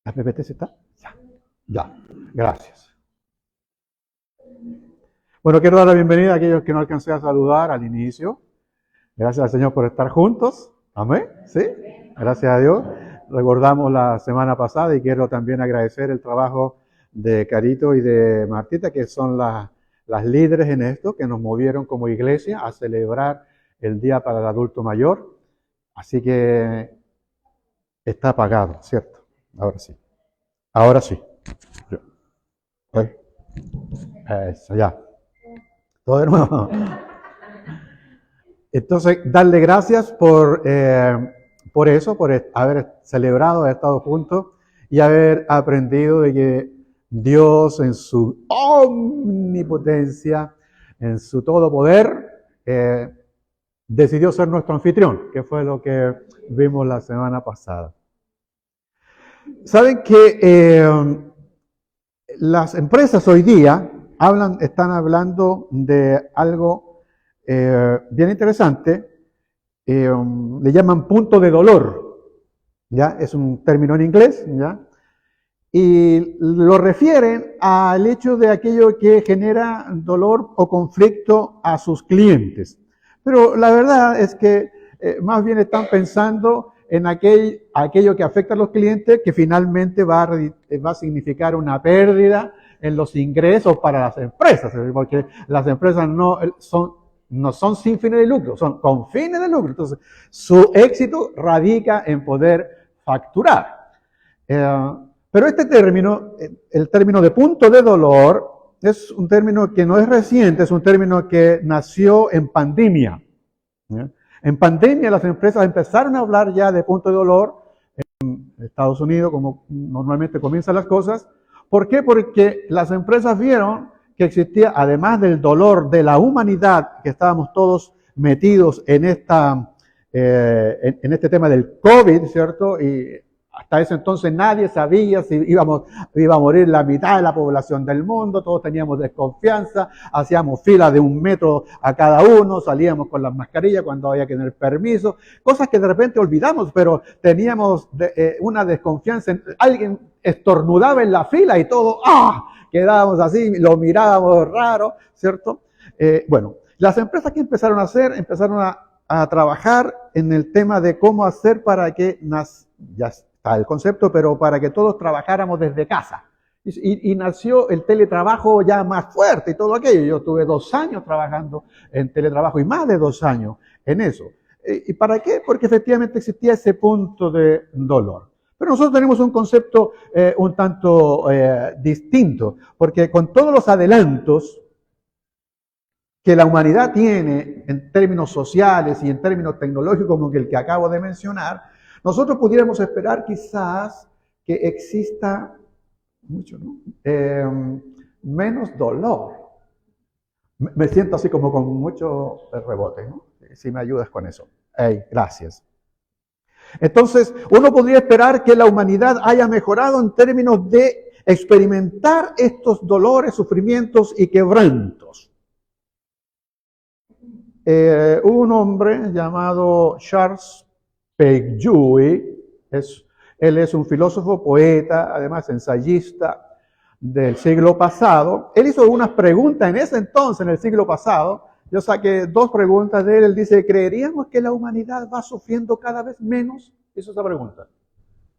¿La PPT se está? Ya, ya, gracias. Bueno, quiero dar la bienvenida a aquellos que no alcancé a saludar al inicio. Gracias al Señor por estar juntos. Amén. ¿Sí? Gracias a Dios. Recordamos la semana pasada y quiero también agradecer el trabajo de Carito y de Martita, que son las líderes en esto, que nos movieron como iglesia a celebrar el Día para el Adulto Mayor. Así que está apagado, ¿cierto? Ahora sí. Ahora sí. Eso, ya. Todo de nuevo. Entonces, darle gracias por eso, por haber celebrado, haber estado juntos y haber aprendido de que Dios en su omnipotencia, en su todo poder, decidió ser nuestro anfitrión, que fue lo que vimos la semana pasada. Saben que las empresas hoy día están hablando de algo bien interesante, le llaman punto de dolor, ¿ya? Es un término en inglés, ¿ya? Y lo refieren al hecho de aquello que genera dolor o conflicto a sus clientes. Pero la verdad es que más bien están pensando en aquello que afecta a los clientes, que finalmente va a significar una pérdida en los ingresos para las empresas, porque las empresas no son sin fines de lucro, son con fines de lucro. Entonces, su éxito radica en poder facturar. Pero este término, el término de punto de dolor, es un término que no es reciente, es un término que nació en pandemia. ¿Ya? En pandemia las empresas empezaron a hablar ya de punto de dolor en Estados Unidos, como normalmente comienzan las cosas. ¿Por qué? Porque las empresas vieron que existía, además del dolor de la humanidad, que estábamos todos metidos en este tema del COVID, ¿cierto? Y hasta ese entonces nadie sabía si iba a morir la mitad de la población del mundo, todos teníamos desconfianza, hacíamos filas de 1 metro a cada uno, salíamos con las mascarillas cuando había que tener permiso, cosas que de repente olvidamos, pero teníamos una desconfianza. Alguien estornudaba en la fila y todo, quedábamos así, lo mirábamos raro, ¿cierto? Bueno, las empresas que empezaron a hacer, empezaron a trabajar en el tema de cómo hacer para que ya está el concepto, pero para que todos trabajáramos desde casa. Y nació el teletrabajo ya más fuerte y todo aquello. Yo tuve 2 años trabajando en teletrabajo y más de 2 años en eso. ¿Y para qué? Porque efectivamente existía ese punto de dolor. Pero nosotros tenemos un concepto un tanto distinto, porque con todos los adelantos que la humanidad tiene en términos sociales y en términos tecnológicos como el que acabo de mencionar, nosotros pudiéramos esperar quizás que exista mucho, ¿no? Menos dolor. Me siento así como con mucho rebote, ¿no? Si me ayudas con eso. Gracias. Entonces, uno podría esperar que la humanidad haya mejorado en términos de experimentar estos dolores, sufrimientos y quebrantos. Un hombre llamado Charles Péguy, él es un filósofo, poeta, además ensayista del siglo pasado. Él hizo unas preguntas en ese entonces, en el siglo pasado. Yo saqué 2 preguntas de él. Él dice, ¿creeríamos que la humanidad va sufriendo cada vez menos? Hizo esa pregunta.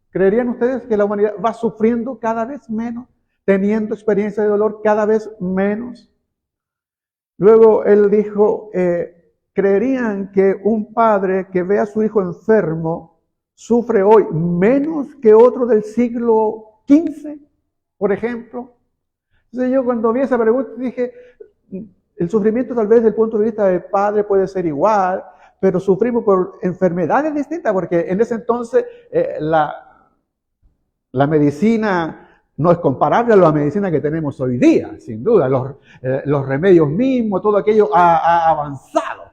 ¿Creerían ustedes que la humanidad va sufriendo cada vez menos? Teniendo experiencia de dolor cada vez menos. Luego él dijo, ¿creerían que un padre que ve a su hijo enfermo sufre hoy menos que otro del siglo XV, por ejemplo? Entonces yo cuando vi esa pregunta dije, el sufrimiento tal vez desde el punto de vista del padre puede ser igual, pero sufrimos por enfermedades distintas, porque en ese entonces la medicina no es comparable a la medicina que tenemos hoy día, sin duda. Los remedios mismos, todo aquello ha avanzado.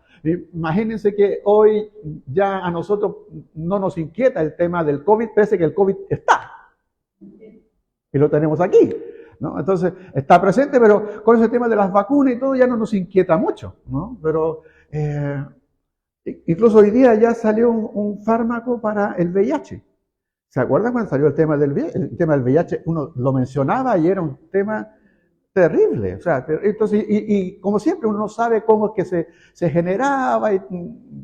Imagínense que hoy ya a nosotros no nos inquieta el tema del COVID, pese que el COVID está. Y lo tenemos aquí, ¿no? Entonces, está presente, pero con ese tema de las vacunas y todo ya no nos inquieta mucho, ¿no? Pero incluso hoy día ya salió un fármaco para el VIH. ¿Se acuerdan cuando salió el tema del VIH? El tema del VIH, uno lo mencionaba y era un tema terrible. O sea, entonces, y como siempre, uno no sabe cómo es que se generaba y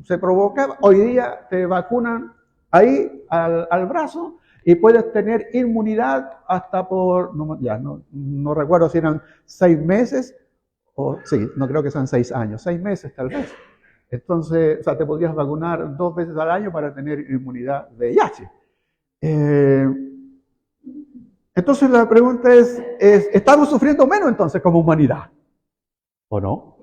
se provocaba. Hoy día te vacunan ahí al brazo y puedes tener inmunidad hasta por, no recuerdo si eran 6 meses, o sí, no creo que sean 6 años, 6 meses tal vez. Entonces, o sea, te podrías vacunar 2 veces al año para tener inmunidad de VIH. Entonces la pregunta es, ¿estamos sufriendo menos entonces como humanidad? ¿O no?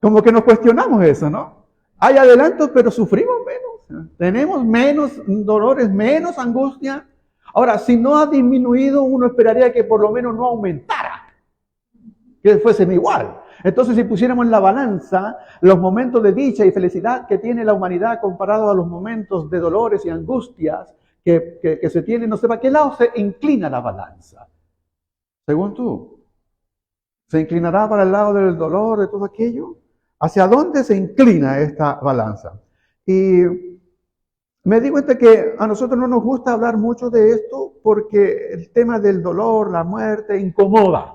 Como que nos cuestionamos eso, ¿no? Hay adelantos, pero sufrimos menos. Tenemos menos dolores, menos angustia. Ahora, si no ha disminuido, uno esperaría que por lo menos no aumentara, que fuesen igual. Entonces, si pusiéramos en la balanza los momentos de dicha y felicidad que tiene la humanidad comparado a los momentos de dolores y angustias que se tienen, no sé para qué lado se inclina la balanza. Según tú, ¿se inclinará para el lado del dolor, de todo aquello? ¿Hacia dónde se inclina esta balanza? Y me di cuenta que a nosotros no nos gusta hablar mucho de esto porque el tema del dolor, la muerte, incomoda.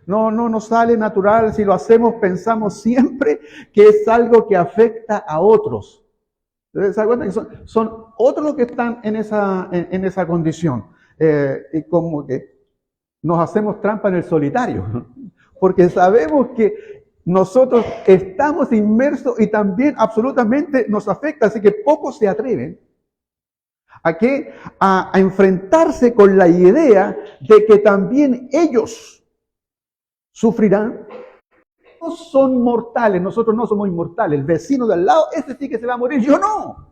No nos sale natural. Si lo hacemos, pensamos siempre que es algo que afecta a otros. ¿Se dan cuenta que son otros los que están en esa condición? Y como que nos hacemos trampa en el solitario, porque sabemos que nosotros estamos inmersos y también absolutamente nos afecta, así que pocos se atreven a enfrentarse con la idea de que también ellos sufrirán. No son mortales, nosotros no somos inmortales. El vecino de al lado, ese sí que se va a morir, yo no.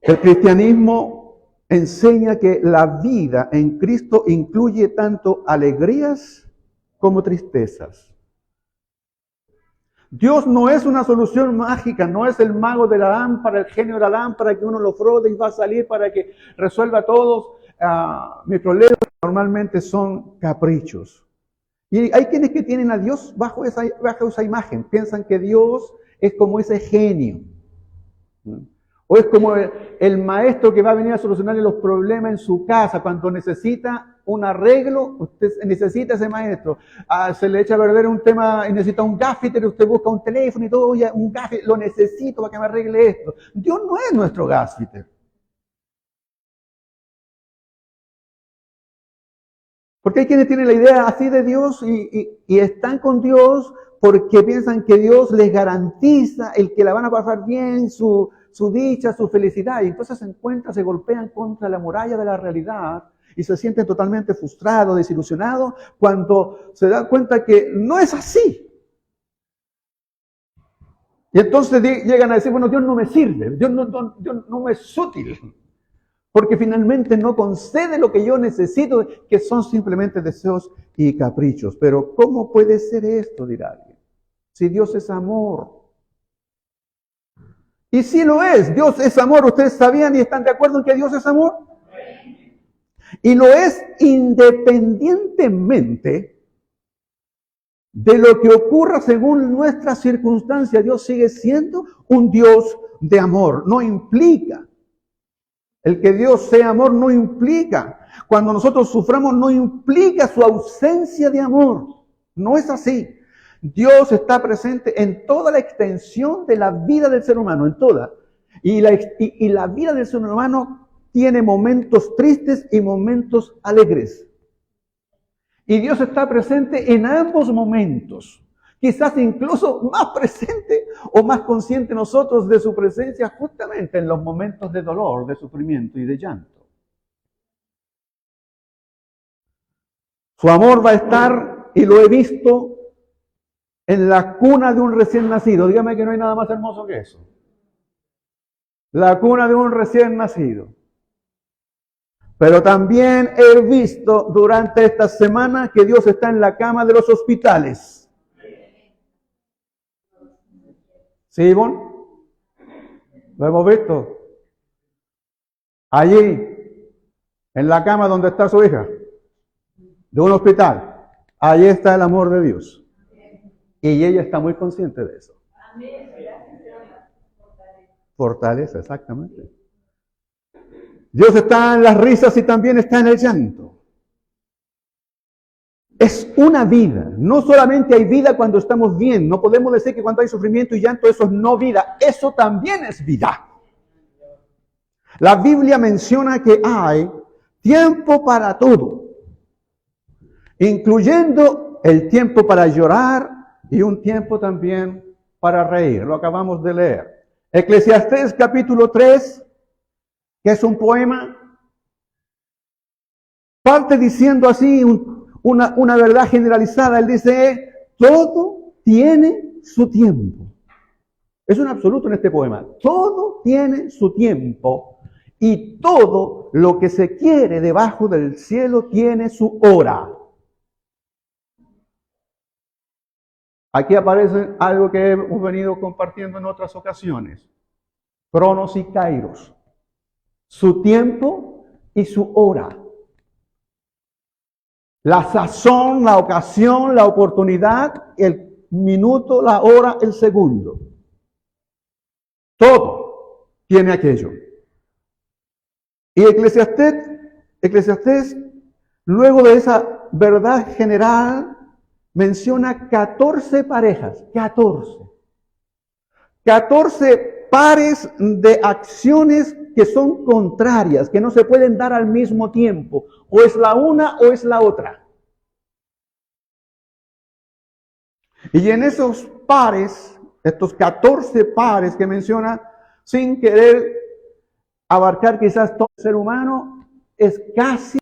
El cristianismo enseña que la vida en Cristo incluye tanto alegrías como tristezas. Dios no es una solución mágica, no es el mago de la lámpara, el genio de la lámpara que uno lo frode y va a salir para que resuelva todos mis problemas. Normalmente son caprichos. Y hay quienes que tienen a Dios bajo esa imagen, piensan que Dios es como ese genio. O es como el maestro que va a venir a solucionarle los problemas en su casa. Cuando necesita un arreglo, usted necesita ese maestro. Se le echa a perder un tema y necesita un gaffiter, usted busca un teléfono y todo, oye, un gaffiter, lo necesito para que me arregle esto. Dios no es nuestro gaffiter. Porque hay quienes tienen la idea así de Dios y están con Dios porque piensan que Dios les garantiza el que la van a pasar bien, su dicha, su felicidad. Y entonces se golpean contra la muralla de la realidad y se sienten totalmente frustrados, desilusionados, cuando se dan cuenta que no es así. Y entonces llegan a decir, bueno, Dios no me sirve, Dios no me es útil. Porque finalmente no concede lo que yo necesito, que son simplemente deseos y caprichos. Pero ¿cómo puede ser esto? Dirá alguien. Si Dios es amor. Y si lo es, Dios es amor. ¿Ustedes sabían y están de acuerdo en que Dios es amor? Y lo es independientemente de lo que ocurra según nuestras circunstancias. Dios sigue siendo un Dios de amor. No implica. El que Dios sea amor no implica, cuando nosotros suframos no implica su ausencia de amor. No es así. Dios está presente en toda la extensión de la vida del ser humano, en toda. Y la vida del ser humano tiene momentos tristes y momentos alegres. Y Dios está presente en ambos momentos. Quizás incluso más presente o más consciente nosotros de su presencia justamente en los momentos de dolor, de sufrimiento y de llanto. Su amor va a estar, y lo he visto, en la cuna de un recién nacido. Dígame que no hay nada más hermoso que eso. La cuna de un recién nacido. Pero también he visto durante esta semana que Dios está en la cama de los hospitales. ¿Sí, Ivonne? Lo hemos visto. Allí, en la cama donde está su hija, de un hospital, allí está el amor de Dios. Y ella está muy consciente de eso. Fortaleza, exactamente. Dios está en las risas y también está en el llanto. Es una vida. No solamente hay vida cuando estamos bien. No podemos decir que cuando hay sufrimiento y llanto eso es no vida. Eso también es vida. La Biblia menciona que hay tiempo para todo, incluyendo el tiempo para llorar y un tiempo también para reír. Lo acabamos de leer. Eclesiastés capítulo 3, que es un poema, parte diciendo así una verdad generalizada. Él dice, todo tiene su tiempo. Es un absoluto en este poema. Todo tiene su tiempo. Y todo lo que se quiere debajo del cielo tiene su hora. Aquí aparece algo que hemos venido compartiendo en otras ocasiones. Cronos y Kairos. Su tiempo y su hora. La sazón, la ocasión, la oportunidad, el minuto, la hora, el segundo. Todo tiene aquello. Y Eclesiastés, luego de esa verdad general, menciona 14 parejas, 14 pares de acciones que son contrarias, que no se pueden dar al mismo tiempo. O es la una o es la otra. Y en esos pares, estos 14 pares que menciona, sin querer abarcar quizás todo el ser humano, es casi